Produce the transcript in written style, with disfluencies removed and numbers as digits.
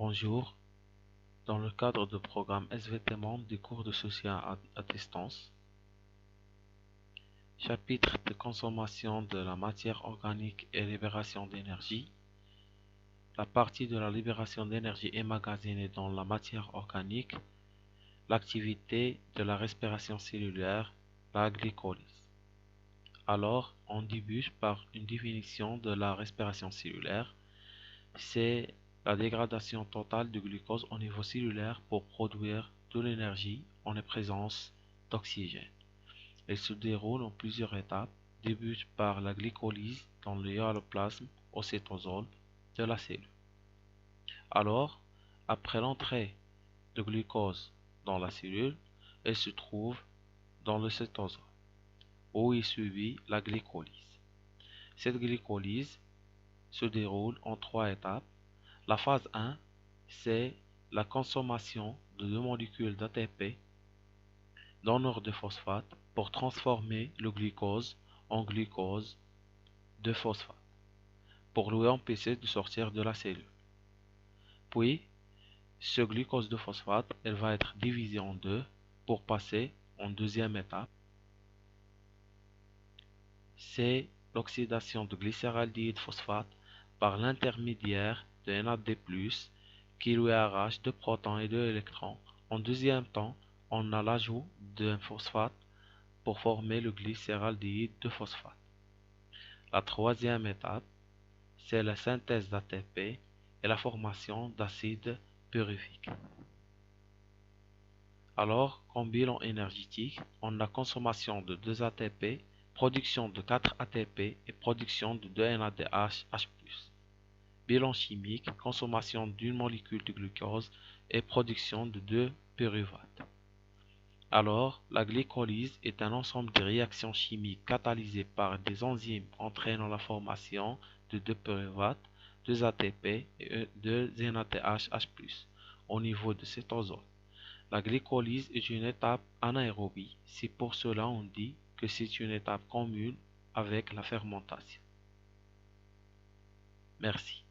Bonjour, dans le cadre du programme SVT Monde des cours de soutien à distance, chapitre de consommation de la matière organique et libération d'énergie. La partie de la libération d'énergie emmagasinée dans la matière organique, l'activité de la respiration cellulaire, la glycolyse. Alors, on débute par une définition de la respiration cellulaire. C'est la dégradation totale du glucose au niveau cellulaire pour produire de l'énergie en présence d'oxygène. Elle se déroule en plusieurs étapes, débute par la glycolyse dans le hyaloplasme au cytosol de la cellule. Alors, après l'entrée de glucose dans la cellule, elle se trouve dans le cytosol, où il subit la glycolyse. Cette glycolyse se déroule en 3 étapes. La phase 1, c'est la consommation de 2 molécules d'ATP, donneurs de phosphate, pour transformer le glucose en glucose de phosphate, pour lui empêcher de sortir de la cellule. Puis, ce glucose de phosphate, elle va être divisé en deux pour passer en deuxième étape. C'est l'oxydation de glycéraldéhyde phosphate par l'intermédiaire de NAD+, qui lui arrache 2 protons et 2 électrons. En deuxième temps, on a l'ajout d'un phosphate pour former le glycéraldéhyde de phosphate. La troisième étape, c'est la synthèse d'ATP et la formation d'acide pyruvique. Alors, comme bilan énergétique, on a consommation de 2 ATP, production de 4 ATP et production de 2 NADH+. Bilan chimique, consommation d'une molécule de glucose et production de 2 pyruvates. Alors, la glycolyse est un ensemble de réactions chimiques catalysées par des enzymes entraînant la formation de 2 pyruvates, 2 ATP et 2 NADH+, au niveau de cytosol. La glycolyse est une étape anaérobie, c'est pour cela on dit que c'est une étape commune avec la fermentation. Merci.